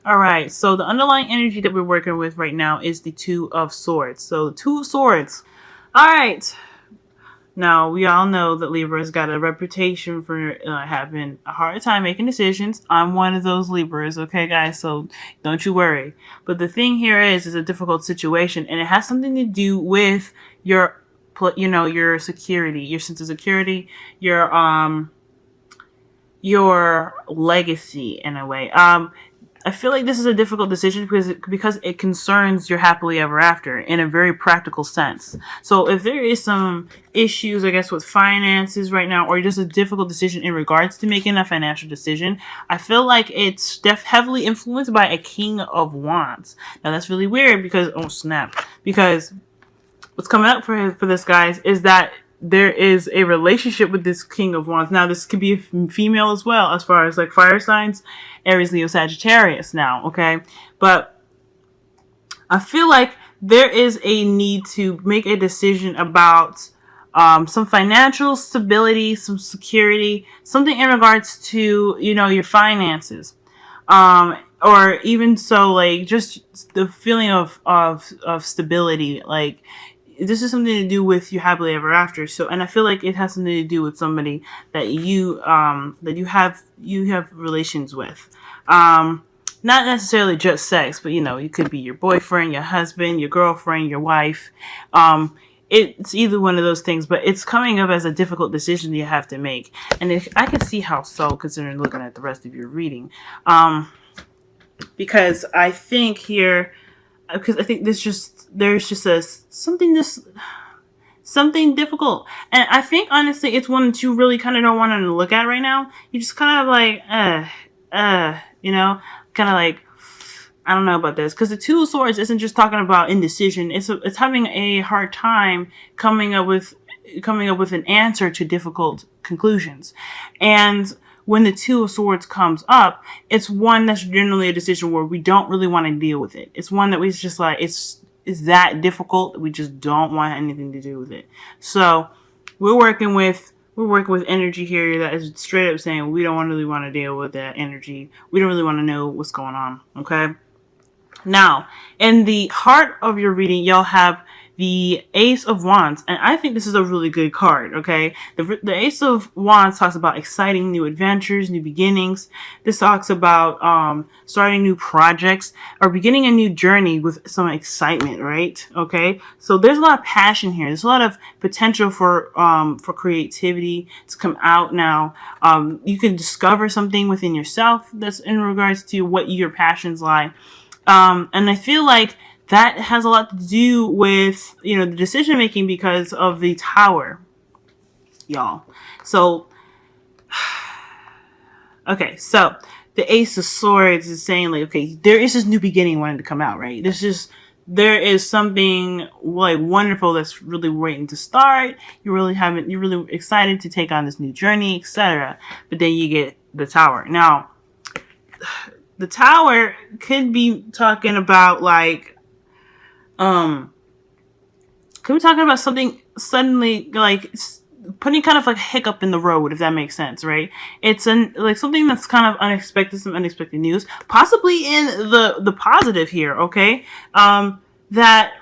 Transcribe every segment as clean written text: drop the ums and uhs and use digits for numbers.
All right. So the underlying energy that we're working with right now is the Two of Swords. So the Two of Swords. All right. Now, we all know that Libra's got a reputation for having a hard time making decisions. I'm one of those Libras, okay, guys? So don't you worry. But the thing here is a difficult situation, and it has something to do with your, your security, your sense of security, your legacy in a way. I feel like this is a difficult decision because it concerns your happily ever after in a very practical sense. So if there is some issues, I guess, with finances right now, or just a difficult decision in regards to making a financial decision, I feel like it's heavily influenced by a King of Wands. Now that's really weird because, oh snap, because what's coming up for this, guys, is that there is a relationship with this King of Wands. Now, this could be a female as well, as far as like fire signs, Aries, Leo, Sagittarius now, okay? But I feel like there is a need to make a decision about some financial stability, some security, something in regards to, your finances. Or even so, like, just the feeling of stability, like, this is something to do with you happily ever after. So, and I feel like it has something to do with somebody that you have relations with. Not necessarily just sex, but it could be your boyfriend, your husband, your girlfriend, your wife. It's either one of those things, but it's coming up as a difficult decision you have to make. And I can see how so, considering looking at the rest of your reading. Because I think here, because I think there's just something difficult, and I think honestly it's one that you really kind of don't want to look at right now. You just kind of like kind of like, I don't know about this, because the Two of Swords isn't just talking about indecision. It's having a hard time coming up with an answer to difficult conclusions. And when the Two of Swords comes up, it's one that's generally a decision where we don't really want to deal with it. It's one that we just like, it's that difficult that we just don't want anything to do with it. So we're working with energy here that is straight up saying we don't really want to deal with that energy. We don't really want to know what's going on. Okay. Now, in the heart of your reading, you'll have the Ace of Wands, and I think this is a really good card, okay? The Ace of Wands talks about exciting new adventures, new beginnings. This talks about starting new projects or beginning a new journey with some excitement, right? Okay? So there's a lot of passion here. There's a lot of potential for creativity to come out now. You can discover something within yourself that's in regards to what your passions lie. And I feel like that has a lot to do with, the decision making because of the Tower, y'all. So, okay, so the Ace of Swords is saying like, okay, there is this new beginning wanting to come out, right? There is something like wonderful that's really waiting to start. You're really excited to take on this new journey, etc. But then you get the Tower. Now, the Tower could be talking about like, could be talking about something suddenly like putting kind of like a hiccup in the road, if that makes sense, right? It's like something that's kind of unexpected, some unexpected news, possibly in the positive here, okay? That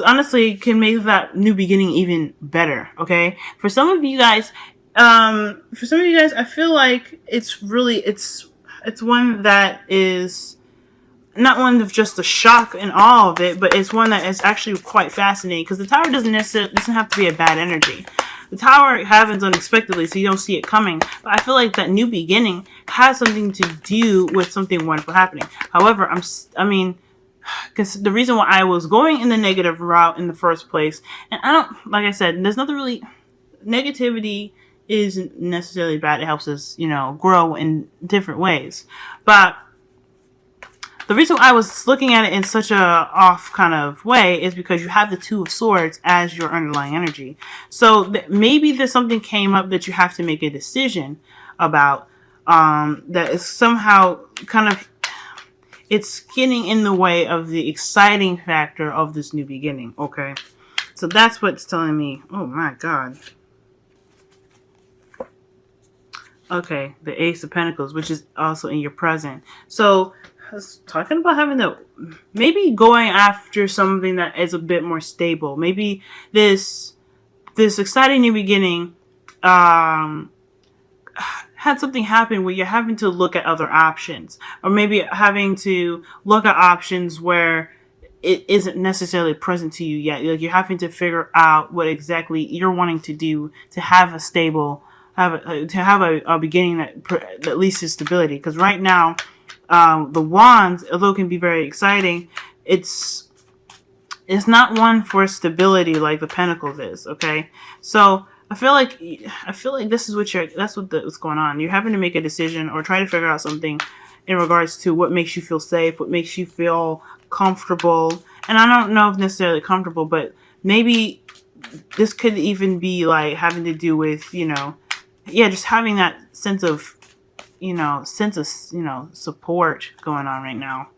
honestly can make that new beginning even better, okay? For some of you guys, I feel like it's one that is not one of just the shock and awe of it, but it's one that is actually quite fascinating, because the Tower doesn't have to be a bad energy. The Tower happens unexpectedly, so you don't see it coming. But I feel like that new beginning has something to do with something wonderful happening. However, because the reason why I was going in the negative route in the first place, and like I said, there's nothing really, negativity isn't necessarily bad. It helps us, grow in different ways. But the reason I was looking at it in such a off kind of way is because you have the Two of Swords as your underlying energy. So maybe there's something came up that you have to make a decision about, that is somehow kind of, it's getting in the way of the exciting factor of this new beginning. Okay. So that's what's telling me. Oh my God. Okay, the Ace of Pentacles, which is also in your present. So, I was talking about having to maybe going after something that is a bit more stable. Maybe this exciting new beginning um, had something happen where you're having to look at other options, or maybe having to look at options where it isn't necessarily present to you yet. Like you're having to figure out what exactly you're wanting to do to have a stable, a beginning that leads to stability. Because right now, the wands, although it can be very exciting, it's not one for stability like the pentacles is. Okay, so I feel like this is what's going on. You're having to make a decision or try to figure out something in regards to what makes you feel safe, what makes you feel comfortable. And I don't know if necessarily comfortable, but maybe this could even be like having to do with, just having that sense of support going on right now.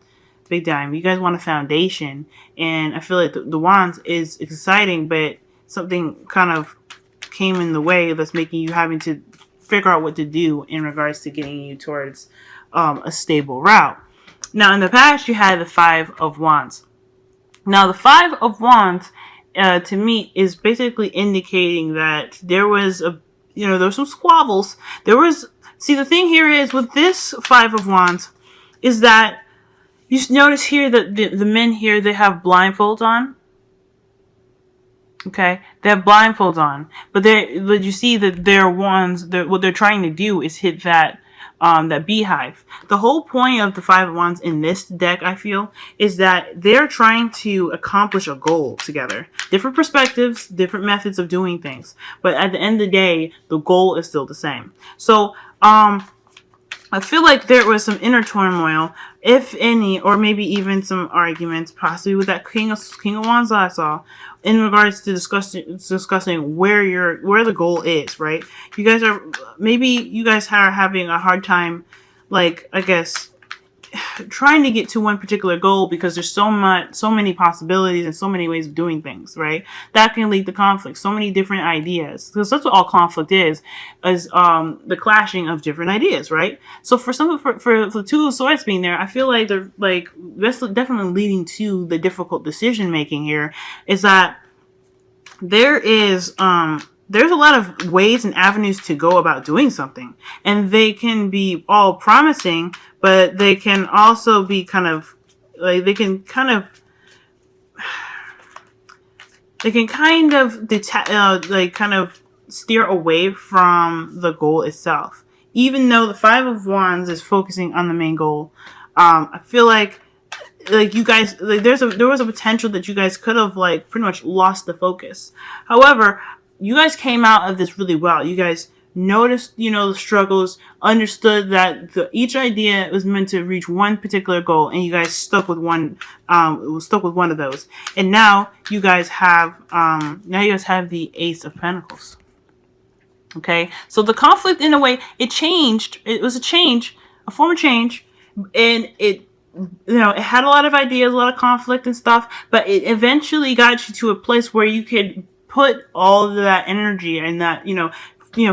Big time. You guys want a foundation, and I feel like the wands is exciting, but something kind of came in the way that's making you having to figure out what to do in regards to getting you towards a stable route. Now, in the past, you had the Five of Wands. Now, the Five of Wands, to me, is basically indicating that there was there were some squabbles. The thing here is with this Five of Wands is that you notice here that the men here, they have blindfolds on. Okay, they have blindfolds on, but you see that their wands, what they're trying to do is hit that beehive. The whole point of the Five of Wands in this deck, I feel, is that they're trying to accomplish a goal together. Different perspectives, different methods of doing things, but at the end of the day, the goal is still the same. So, I feel like there was some inner turmoil, if any, or maybe even some arguments, possibly with that King of Wands I saw, in regards to discussing where the goal is. Right? You guys are having a hard time, like, I guess, trying to get to one particular goal because there's so many possibilities and so many ways of doing things, right? That can lead to conflict, so many different ideas. Because that's what all conflict is the clashing of different ideas, right? So for the Two of Swords being there, I feel like that's definitely leading to the difficult decision making here, is that there's a lot of ways and avenues to go about doing something, and they can be all promising, but they can also be kind of steer away from the goal itself. Even though the Five of Wands is focusing on the main goal, I feel like you guys, there was a potential that you guys could have pretty much lost the focus. However, you guys came out of this really well. You guys noticed, the struggles, understood that each idea was meant to reach one particular goal, and you guys stuck with one of those. And now you guys have the Ace of Pentacles. Okay, so the conflict, in a way, it changed. It was a form of change, and it had a lot of ideas, a lot of conflict and stuff, but it eventually got you to a place where you could put all of that energy and that,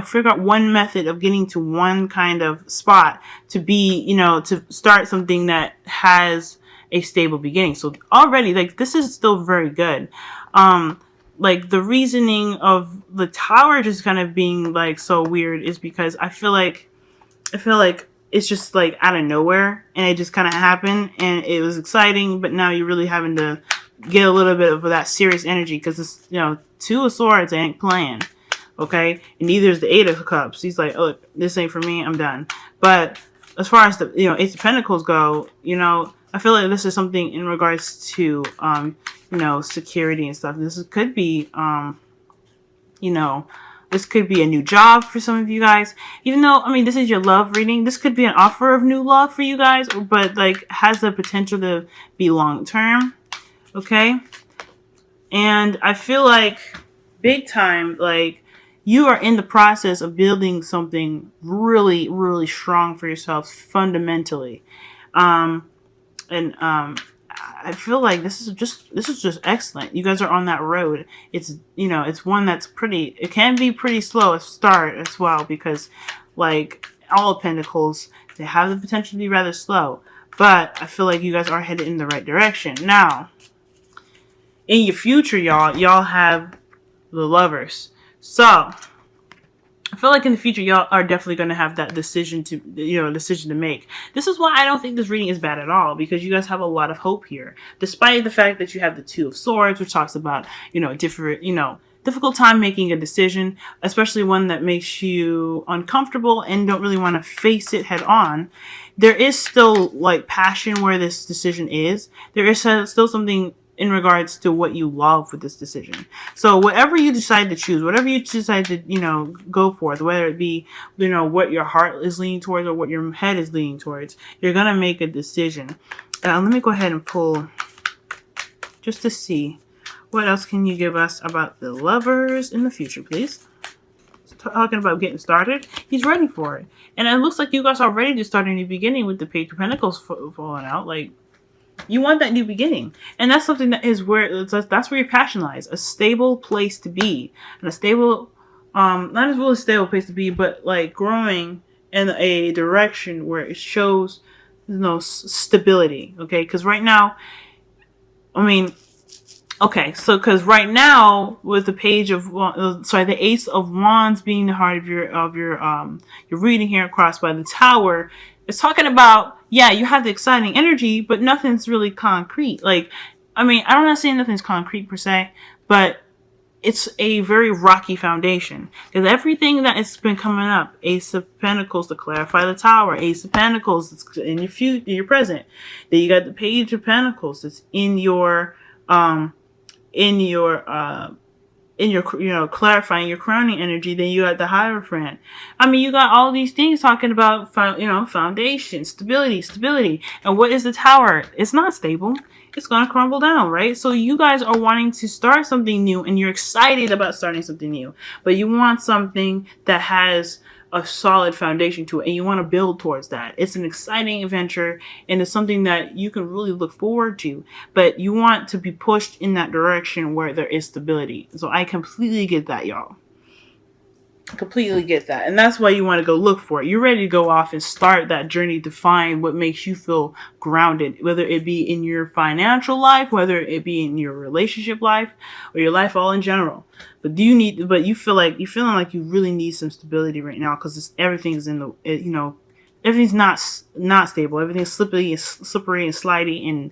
figure out one method of getting to one kind of spot to be, to start something that has a stable beginning. So already, this is still very good. The reasoning of the Tower just kind of being so weird is because I feel like it's just out of nowhere, and it just kind of happened, and it was exciting, but now you're really having to get a little bit of that serious energy, because this, Two of Swords ain't playing, okay? And neither is the Eight of Cups. He's like, oh, this ain't for me, I'm done. But as far as the, Ace of Pentacles go, I feel like this is something in regards to, security and stuff. This could be, this could be a new job for some of you guys. Even though, this is your love reading, this could be an offer of new love for you guys, but has the potential to be long term. Okay? And I feel like big time, you are in the process of building something really, really strong for yourself fundamentally. I feel like this is just excellent. You guys are on that road. It's, it's one that's it can be pretty slow at start as well, because all of Pentacles, they have the potential to be rather slow. But I feel like you guys are headed in the right direction. Now, in your future, y'all have the Lovers. So, I feel like in the future, y'all are definitely going to have that decision to make. This is why I don't think this reading is bad at all, because you guys have a lot of hope here. Despite the fact that you have the Two of Swords, which talks about, difficult time making a decision, especially one that makes you uncomfortable and don't really want to face it head on. There is still, like, passion where this decision is. There is still something in regards to what you love with this decision. So whatever you decide to choose, whatever you decide to, go for, whether it be, what your heart is leaning towards or what your head is leaning towards, you're going to make a decision. Let me go ahead and pull just to see what else can you give us about the Lovers in the future, please. Talking about getting started, he's ready for it. And it looks like you guys are ready to start a new beginning with the Page of Pentacles falling out. Like, you want that new beginning. And that's something that is that's where your passion lies. A stable place to be. And a stable, not as well a stable place to be, but like growing in a direction where it shows, stability. Okay? Because right now, because right now with the the Ace of Wands being the heart of your reading here across by the Tower, it's talking about, you have the exciting energy, but nothing's really concrete. Like, I'm not saying nothing's concrete per se, but it's a very rocky foundation. Because everything that has been coming up, Ace of Pentacles to clarify the Tower, Ace of Pentacles that's in your future, in your present. Then you got the Page of Pentacles that's in your clarifying your crowning energy. Then you got the Hierophant. You got all these things talking about, foundation, stability. And what is the Tower? It's not stable. It's going to crumble down, right? So you guys are wanting to start something new, and you're excited about starting something new, but you want something that has a solid foundation to it, and you want to build towards that. It's an exciting adventure, and it's something that you can really look forward to, but you want to be pushed in that direction where there is stability. So I completely get that, y'all. Completely get that. And that's why you want to go look for it. You're ready to go off and start that journey to find what makes you feel grounded, whether it be in your financial life, whether it be in your relationship life, or your life all in general. But you're feeling like you really need some stability right now, because everything's everything's not stable. Everything's slippery and slidey and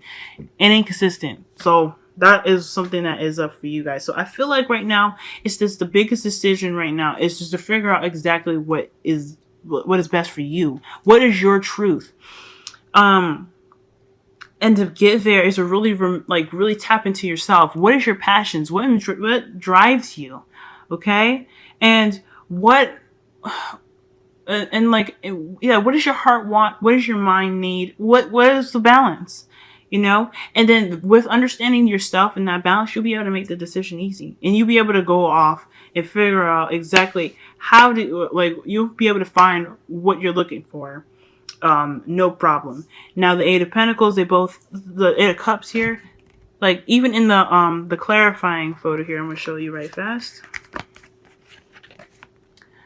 inconsistent. So that is something that is up for you guys. So I feel like right now, it's just the biggest decision right now is just to figure out exactly what is best for you. What is your truth? And to get there is to really tap into yourself. What is your passions? What drives you? Okay? And what does your heart want? What does your mind need? What is the balance? And then with understanding yourself and that balance, you'll be able to make the decision easy, and you'll be able to go off and figure out exactly you'll be able to find what you're looking for. No problem. Now the Eight of Pentacles, the Eight of Cups here, like even in the clarifying photo here, I'm going to show you right fast.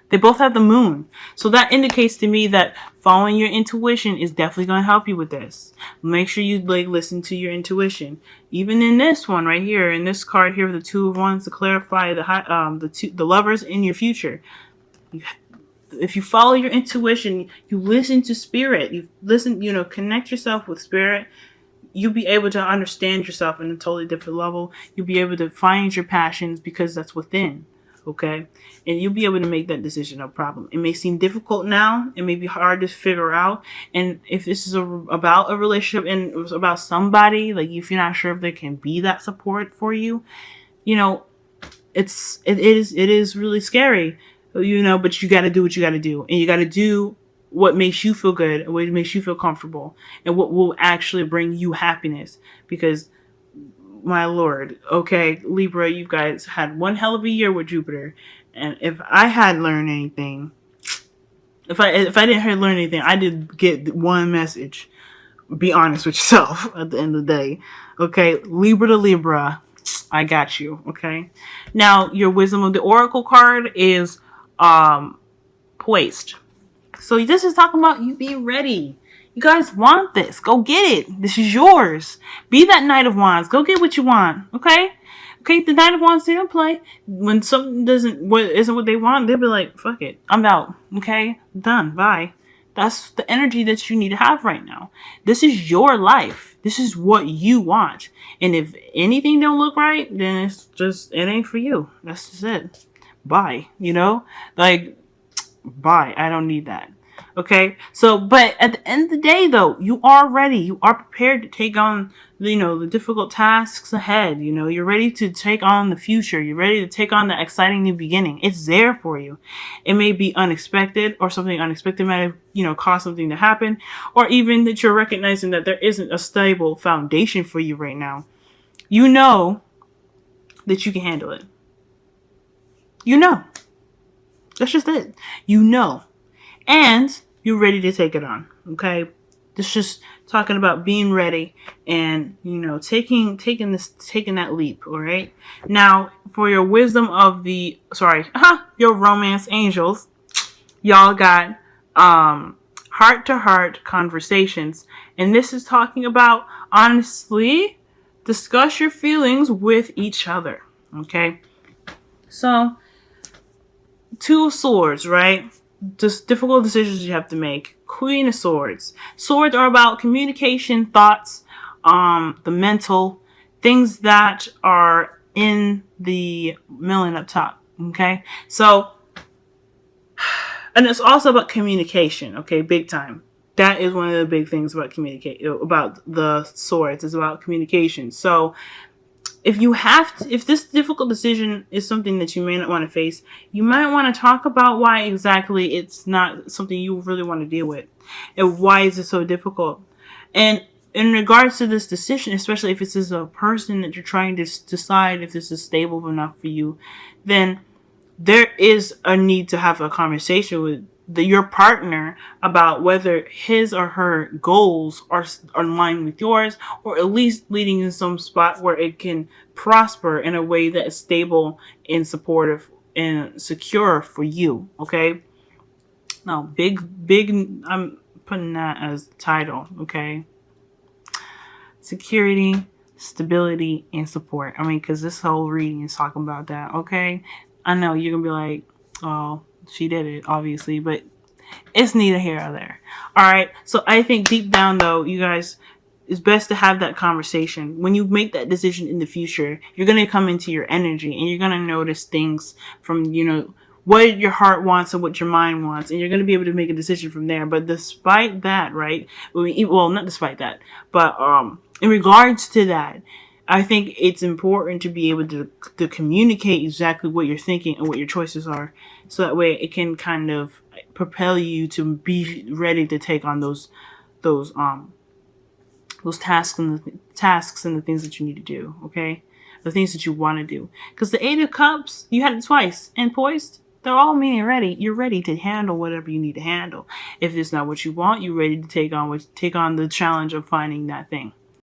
They both have the Moon. So that indicates to me that following your intuition is definitely going to help you with this. Make sure you listen to your intuition. Even in this one right here, in this card here, the Two of Wands to clarify the Lovers in your future. If you follow your intuition, you listen to spirit, connect yourself with spirit, you'll be able to understand yourself in a totally different level. You'll be able to find your passions because that's within. Okay, and you'll be able to make that decision, no problem. It may seem difficult now. It may be hard to figure out. And if this is about a relationship and it was about somebody, like if you're not sure if there can be that support for you, it is really scary, but you got to do what you got to do, and you got to do what makes you feel good, and what makes you feel comfortable, and what will actually bring you happiness. Because my lord, okay, Libra, you guys had one hell of a year with Jupiter, and if I had learned anything, if I didn't learn anything, I did get one message: be honest with yourself at the end of the day. Okay, Libra to Libra, I got you. Okay, now your Wisdom of the Oracle card is poised. So this is talking about you being ready. You guys want this. Go get it. This is yours. Be that Knight of Wands. Go get what you want. Okay? Okay, the Knight of Wands didn't play. When something isn't what they want, they'll be like, fuck it. I'm out. Okay? Done. Bye. That's the energy that you need to have right now. This is your life. This is what you want. And if anything don't look right, then it's just, it ain't for you. That's just it. Bye. You know? Like, bye. I don't need that. Okay. So, but at the end of the day, though, you are ready. You are prepared to take on, the difficult tasks ahead. You're ready to take on the future. You're ready to take on the exciting new beginning. It's there for you. It may be unexpected, or something unexpected might have, caused something to happen, or even that you're recognizing that there isn't a stable foundation for you right now. You know that you can handle it. That's just it. And you're ready to take it on. Okay. It's just talking about being ready and, taking that leap. All right. Now for your wisdom of your romance angels, y'all got, heart to heart conversations. And this is talking about, honestly, discuss your feelings with each other. Okay. So, Two of Swords, right? Just difficult decisions you have to make. Queen of Swords. Swords are about communication, thoughts, the mental, things that are in the million up top. Okay? So, and it's also about communication, okay? Big time. That is one of the big things about about the Swords. It's about communication. So, if this difficult decision is something that you may not want to face, you might want to talk about why exactly it's not something you really want to deal with, and why is it so difficult. And in regards to this decision, especially if this is a person that you're trying to decide if this is stable enough for you, then there is a need to have a conversation with your partner about whether his or her goals are in line with yours, or at least leading in some spot where it can prosper in a way that is stable and supportive and secure for you. Okay. Now, big, I'm putting that as the title. Okay. Security, stability, and support. I mean, because this whole reading is talking about that. Okay. I know you're going to be like, oh, she did it, obviously, but it's neither here or there. All right. So I think deep down, though, you guys, it's best to have that conversation. When you make that decision in the future, you're going to come into your energy, and you're going to notice things from, what your heart wants and what your mind wants. And you're going to be able to make a decision from there. But despite that, right? Well, not despite that, but in regards to that, I think it's important to be able to communicate exactly what you're thinking and what your choices are, so that way it can kind of propel you to be ready to take on those tasks and the things that you need to do. Okay, the things that you want to do. Because the Eight of Cups, you had it twice, and poised. They're all meaning ready. You're ready to handle whatever you need to handle. If it's not what you want, you're ready to take on the challenge of finding that thing.